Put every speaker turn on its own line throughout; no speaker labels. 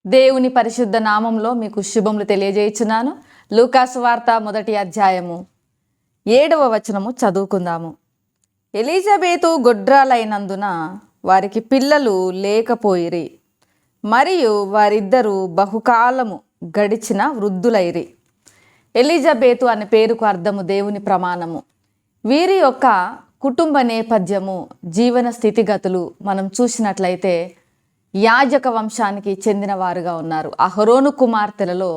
దేవుని పరిశుద్ధ నామంలో మీకు శుభములు తెలియజేయుచున్నాను. లూకాసు వార్త 1వ అధ్యాయము 7వ వచనము చదువుకుందాము. ఎలిజబెతు గొడ్రాలైనందున వారికి పిల్లలు లేకపోయిరి, మరియు వారిద్దరూ బహుకాలము గడిచిన వృద్ధులైరి. ఎలిజబెతు అనే పేరుకు అర్థము దేవుని ప్రమాణము. వీరి యొక్క కుటుంబ నేపథ్యము, జీవన స్థితిగతులు మనం చూసినట్లయితే యాజక వంశానికి చెందిన వారుగా ఉన్నారు. అహరోను కుమార్తెలలో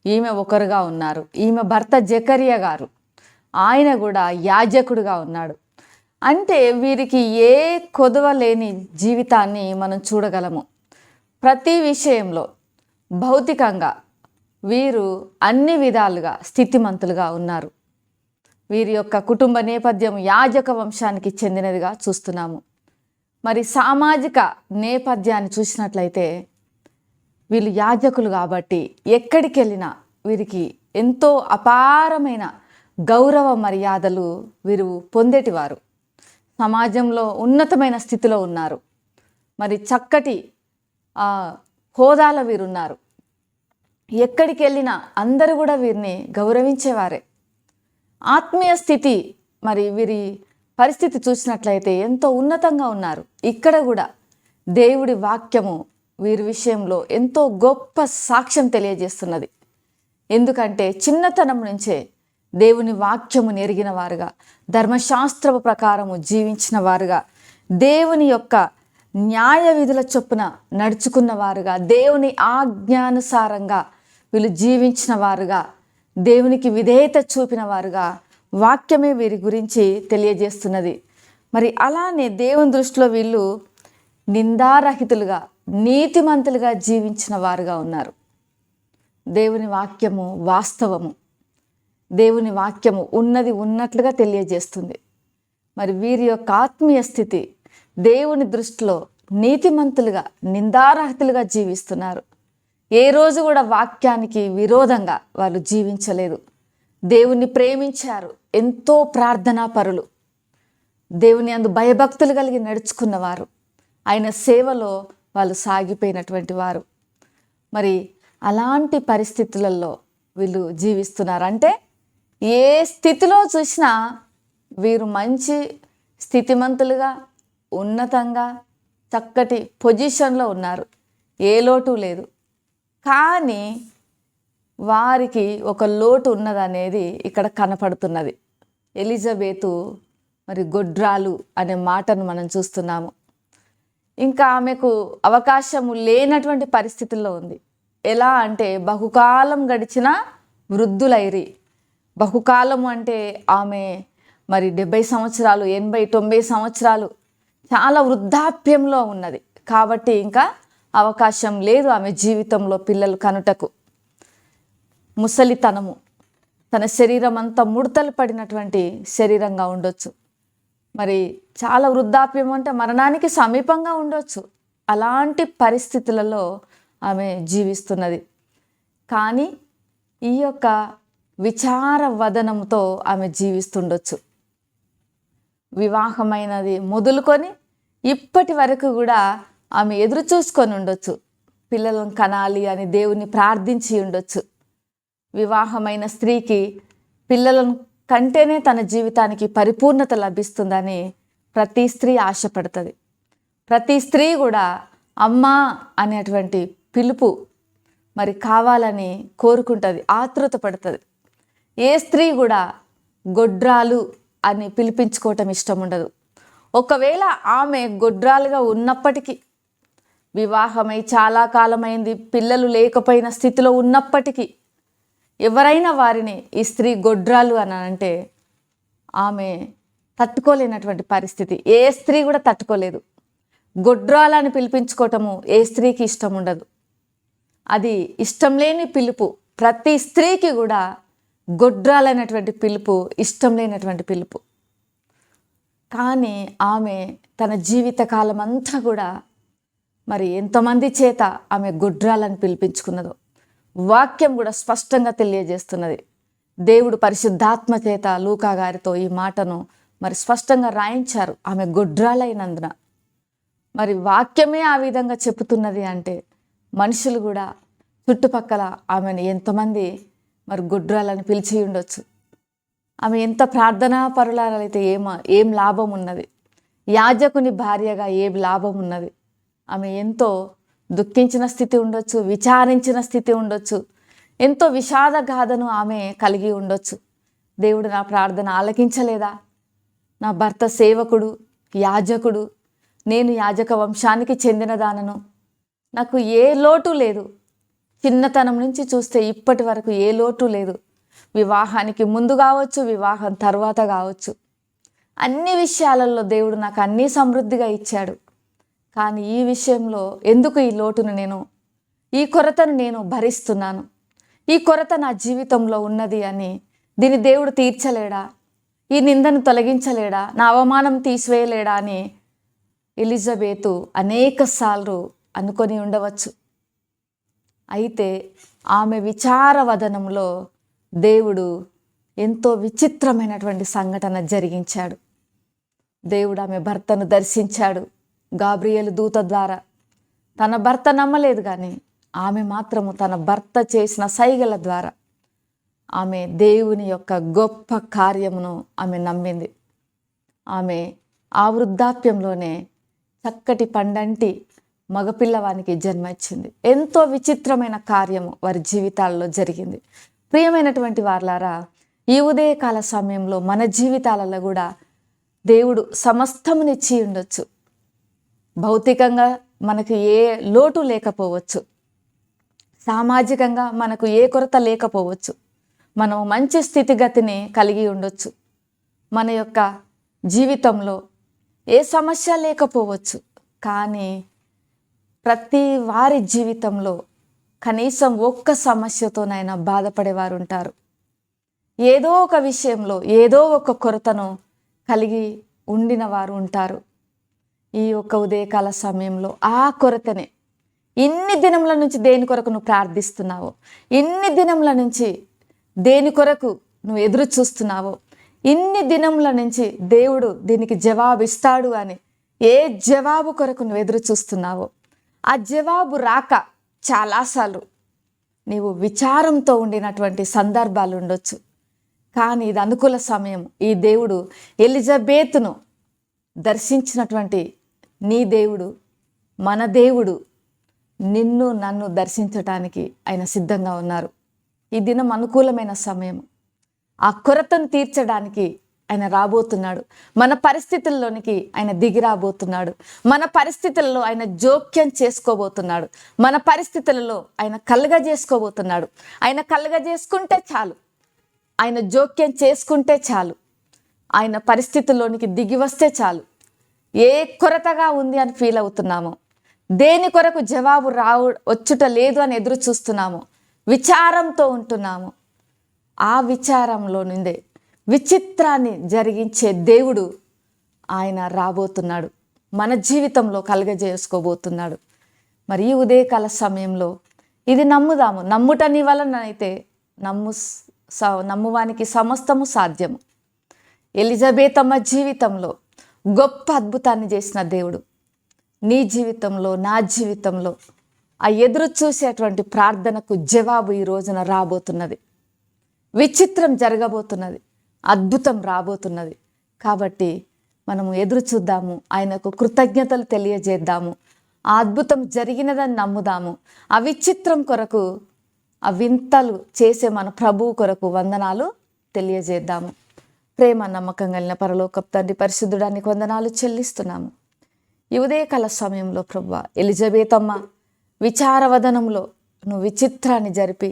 ఈమె ఒకరుగా ఉన్నారు. ఈమె భర్త జకరియా గారు, ఆయన కూడా యాజకుడుగా ఉన్నాడు. అంటే వీరికి ఏ కొదవ లేని జీవితాన్ని మనం చూడగలము. ప్రతి విషయంలో భౌతికంగా వీరు అన్ని విధాలుగా స్థితిమంతులుగా ఉన్నారు. వీరి యొక్క కుటుంబ నేపథ్యం యాజక వంశానికి చెందినదిగా చూస్తున్నాము. మరి సామాజిక నేపథ్యాన్ని చూసినట్లయితే వీళ్ళు యాజకులు కాబట్టి ఎక్కడికి వెళ్ళినా వీరికి ఎంతో అపారమైన గౌరవ మర్యాదలు వీరు పొందేటివారు. సమాజంలో ఉన్నతమైన స్థితిలో ఉన్నారు. మరి చక్కటి హోదాలో వీరున్నారు. ఎక్కడికి వెళ్ళినా అందరూ కూడా వీరిని గౌరవించేవారే. ఆత్మీయ స్థితి, మరి వీరి పరిస్థితి చూసినట్లయితే ఎంతో ఉన్నతంగా ఉన్నారు. ఇక్కడ కూడా దేవుడి వాక్యము వీరి విషయంలో ఎంతో గొప్ప సాక్ష్యం తెలియజేస్తున్నది. ఎందుకంటే చిన్నతనం నుంచే దేవుని వాక్యము నెరిగిన వారుగా, ధర్మశాస్త్రపు ప్రకారము జీవించిన వారుగా, దేవుని యొక్క న్యాయ విధుల చొప్పున నడుచుకున్న వారుగా, దేవుని ఆజ్ఞానుసారంగా వీళ్ళు జీవించిన వారుగా, దేవునికి విధేయత చూపిన వారుగా వాక్యమే వీరి గురించి తెలియజేస్తున్నది. మరి అలానే దేవుని దృష్టిలో వీళ్ళు నిందారహితులుగా, నీతిమంతులుగా జీవించిన వారుగా ఉన్నారు. దేవుని వాక్యము వాస్తవము. దేవుని వాక్యము ఉన్నది ఉన్నట్లుగా తెలియజేస్తుంది. మరి వీరి యొక్క ఆత్మీయ స్థితి దేవుని దృష్టిలో నీతిమంతులుగా, నిందారహితులుగా జీవిస్తున్నారు. ఏ రోజు కూడా వాక్యానికి విరోధంగా వాళ్ళు జీవించలేదు. దేవుణ్ణి ప్రేమించారు. ఎంతో ప్రార్థనా పరులు, దేవుని అందు భయభక్తులు కలిగి నడుచుకున్నవారు, ఆయన సేవలో వాళ్ళు సాగిపోయినటువంటి వారు. మరి అలాంటి పరిస్థితులలో వీళ్ళు జీవిస్తున్నారు. అంటే ఏ స్థితిలో చూసినా వీరు మంచి స్థితిమంతులుగా, ఉన్నతంగా, చక్కటి పొజిషన్లో ఉన్నారు. ఏ లోటు లేదు. కానీ వారికి ఒక లోటు ఉన్నదనేది ఇక్కడ కనపడుతున్నది. ఎలిజబెతు మరి గొడ్రాలు అనే మాటను మనం చూస్తున్నాము. ఇంకా ఆమెకు అవకాశము లేనటువంటి పరిస్థితుల్లో ఉంది. ఎలా అంటే బహుకాలం గడిచిన వృద్ధులైరి. బహుకాలము అంటే ఆమె మరి 70 సంవత్సరాలు, 80, 90 సంవత్సరాలు చాలా వృద్ధాప్యంలో ఉన్నది. కాబట్టి ఇంకా అవకాశం లేదు ఆమె జీవితంలో పిల్లలు కనుటకు. ముసలితనము, తన శరీరం అంతా ముడతలు పడినటువంటి శరీరంగా ఉండొచ్చు. మరి చాలా వృద్ధాప్యం అంటే మరణానికి సమీపంగా ఉండొచ్చు. అలాంటి పరిస్థితులలో ఆమె జీవిస్తున్నది. కానీ ఈ యొక్క విచార వదనంతో ఆమె జీవిస్తుండొచ్చు. వివాహమైనది మొదలుకొని ఇప్పటి వరకు కూడా ఆమె ఎదురు చూసుకొని ఉండొచ్చు. పిల్లలను కనాలి అని దేవుని ప్రార్థించి ఉండొచ్చు. వివాహమైన స్త్రీకి పిల్లలను కంటేనే తన జీవితానికి పరిపూర్ణత లభిస్తుందని ప్రతి స్త్రీ ఆశపడుతుంది. ప్రతి స్త్రీ కూడా అమ్మా అనేటువంటి పిలుపు మరి కావాలని కోరుకుంటుంది, ఆతృత పడుతుంది. ఏ స్త్రీ కూడా గొడ్రాలు అని పిలిపించుకోవటం ఇష్టం ఉండదు. ఒకవేళ ఆమె గొడ్రాలుగా ఉన్నప్పటికీ, వివాహమై చాలా కాలమైంది, పిల్లలు లేకపోయిన స్థితిలో ఉన్నప్పటికీ ఎవరైనా వారిని ఈ స్త్రీ గొడ్రాలు అని అంటే ఆమె తట్టుకోలేనటువంటి పరిస్థితి. ఏ స్త్రీ కూడా తట్టుకోలేదు. గొడ్రాలని పిలిపించుకోవటము ఏ స్త్రీకి ఇష్టం ఉండదు. అది ఇష్టం లేని పిలుపు. ప్రతి స్త్రీకి కూడా గొడ్రాలైనటువంటి పిలుపు ఇష్టం లేనటువంటి పిలుపు. కానీ ఆమె తన జీవితకాలం అంతా కూడా మరి ఎంతమంది చేత ఆమె గొడ్రాలని పిలిపించుకున్నదో వాక్యం కూడా స్పష్టంగా తెలియజేస్తున్నది. దేవుడు పరిశుద్ధాత్మ చేత లూకా గారితో ఈ మాటను మరి స్పష్టంగా రాయించారు. ఆమె గొడ్రాలైనందున మరి వాక్యమే ఆ విధంగా చెబుతున్నది అంటే మనుషులు కూడా చుట్టుపక్కల ఆమెను ఎంతమంది మరి గుడ్రాలని పిలిచి ఉండొచ్చు. ఆమె ఎంత ప్రార్థనా పరులాలైతే ఏం లాభం ఉన్నది? యాజకుని భార్యగా ఏం లాభం ఉన్నది? ఆమె ఎంతో దుఃఖించిన స్థితి ఉండొచ్చు, విచారించిన స్థితి ఉండొచ్చు, ఎంతో విషాద గాథను ఆమె కలిగి ఉండొచ్చు. దేవుడు నా ప్రార్థన ఆలకించలేదా? నా భర్త సేవకుడు, యాజకుడు, నేను యాజక వంశానికి చెందినదానను, నాకు ఏ లోటు లేదు. చిన్నతనం నుంచి చూస్తే ఇప్పటి వరకు ఏ లోటు లేదు. వివాహానికి ముందు కావచ్చు, వివాహం తర్వాత కావచ్చు, అన్ని విషయాలలో దేవుడు నాకు అన్నీ సమృద్ధిగా ఇచ్చాడు. కానీ ఈ విషయంలో ఎందుకు ఈ లోటును ఈ కొరతను నేను భరిస్తున్నాను? ఈ కొరత నా జీవితంలో ఉన్నది అని దీన్ని దేవుడు తీర్చలేడా? ఈ నిందను తొలగించలేడా? నా అవమానం తీసివేయలేడా అని ఎలిజబెతు అనేకసార్లు అనుకొని ఉండవచ్చు. అయితే ఆమె విచారవదనంలో దేవుడు ఎంతో విచిత్రమైనటువంటి సంఘటన జరిగించాడు. దేవుడు ఆమె భర్తను దర్శించాడు గాబ్రియేలు దూత ద్వారా. తన భర్త నమ్మలేదు, కానీ ఆమె మాత్రము తన భర్త చేసిన సైగల ద్వారా ఆమె దేవుని యొక్క గొప్ప కార్యమును ఆమె నమ్మింది. ఆమె ఆ వృద్ధాప్యంలోనే చక్కటి పండంటి మగపిల్లవానికి జన్మ ఇచ్చింది. ఎంతో విచిత్రమైన కార్యము వారి జీవితాల్లో జరిగింది. ప్రియమైనటువంటి వారలారా, ఈ ఉదయకాల సమయంలో మన జీవితాలలో కూడా దేవుడు సమస్తమునిచ్చి ఉండొచ్చు. భౌతికంగా మనకు ఏ లోటు లేకపోవచ్చు, సామాజికంగా మనకు ఏ కొరత లేకపోవచ్చు, మనం మంచి స్థితిగతిని కలిగి ఉండొచ్చు, మన యొక్క జీవితంలో ఏ సమస్య లేకపోవచ్చు. కానీ ప్రతి వారి జీవితంలో కనీసం ఒక్క సమస్యతోనైనా బాధపడేవారు ఉంటారు. ఏదో ఒక విషయంలో ఏదో ఒక కొరతను కలిగి ఉండిన వారు ఉంటారు. ఈ యొక్క ఉదయకాల సమయంలో ఆ కొరతనే, ఇన్ని దినముల నుంచి దేని కొరకు నువ్వు ప్రార్థిస్తున్నావో, ఇన్ని దినముల నుంచి దేని కొరకు నువ్వు ఎదురు చూస్తున్నావో, ఇన్ని దినముల నుంచి దేవుడు దీనికి జవాబు ఇస్తాడు అని ఏ జవాబు కొరకు నువ్వు ఎదురు చూస్తున్నావో, ఆ జవాబు రాక చాలాసార్లు నీవు విచారంతో ఉండినటువంటి సందర్భాలు ఉండొచ్చు. కానీ ఇది అనుకూల సమయం. ఈ దేవుడు ఎలిజబెతును దర్శించినటువంటి నీ దేవుడు, మన దేవుడు నిన్ను నన్ను దర్శించటానికి ఆయన సిద్ధంగా ఉన్నారు. ఈ దినం అనుకూలమైన సమయం. ఆ కొరతను తీర్చడానికి ఆయన రాబోతున్నాడు. మన పరిస్థితుల్లోనికి ఆయన దిగి రాబోతున్నాడు. మన పరిస్థితులలో ఆయన జోక్యం చేసుకోబోతున్నాడు. మన పరిస్థితులలో ఆయన కలుగజేసుకోబోతున్నాడు. ఆయన కలుగజేసుకుంటే చాలు, ఆయన జోక్యం చేసుకుంటే చాలు, ఆయన పరిస్థితుల్లోనికి దిగి వస్తే చాలు. ఏ కొరతగా ఉంది అని ఫీల్ అవుతున్నామో, దేని కొరకు జవాబు వచ్చుట లేదు అని ఎదురు చూస్తున్నామో, విచారంతో ఉంటున్నాము, ఆ విచారంలో నుండే విచిత్రాన్ని జరిగించే దేవుడు ఆయన రాబోతున్నాడు, మన జీవితంలో కలుగజేసుకోబోతున్నాడు. మరి ఈ ఉదయకాల సమయంలో ఇది నమ్ముదాము. నమ్ముట నీ వలన అయితే నమ్మువానికి సమస్తము సాధ్యము. ఎలిజబెతమ్మ జీవితంలో గొప్ప అద్భుతాన్ని చేసిన దేవుడు నీ జీవితంలో, నా జీవితంలో ఆ ఎదురు చూసేటువంటి ప్రార్థనకు జవాబు ఈ రోజున రాబోతున్నది. విచిత్రం జరగబోతున్నది, అద్భుతం రాబోతున్నది. కాబట్టి మనము ఎదురు చూద్దాము, ఆయనకు కృతజ్ఞతలు తెలియజేద్దాము, ఆ అద్భుతం జరిగినదని నమ్ముదాము. ఆ విచిత్రం కొరకు, ఆ వింతలు చేసే మన ప్రభువు కొరకు వందనాలు తెలియజేద్దాము. ప్రేమ నమ్మకం కలిగిన పరలోకపు తండ్రి పరిశుద్ధుడానికి వందనాలు చెల్లిస్తున్నాము. ఈ ఉదయకాల సమయంలో ప్రభువా, ఎలిజబెతమ్మ విచారవదనంలో నువ్వు విచిత్రాన్ని జరిపి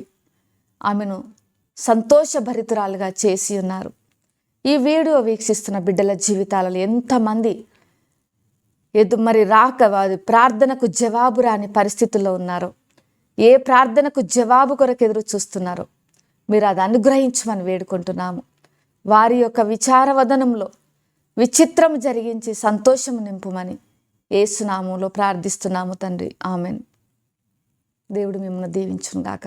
ఆమెను సంతోషభరితురాలుగా చేసి ఉన్నారు. ఈ వీడియో వీక్షిస్తున్న బిడ్డల జీవితాలలో ఎంతమంది ప్రార్థనకు జవాబు రాని పరిస్థితుల్లో ఉన్నారో, ఏ ప్రార్థనకు జవాబు కొరకు ఎదురు చూస్తున్నారో మీరు అది అనుగ్రహించమని వేడుకుంటున్నాము. వారి యొక్క విచారవదనంలో విచిత్రం జరిగించి సంతోషము నింపుమని యేసు నామములో ప్రార్థిస్తున్నాము తండ్రి, ఆమెన్. దేవుడు మిమ్మల్ని దీవించును గాక.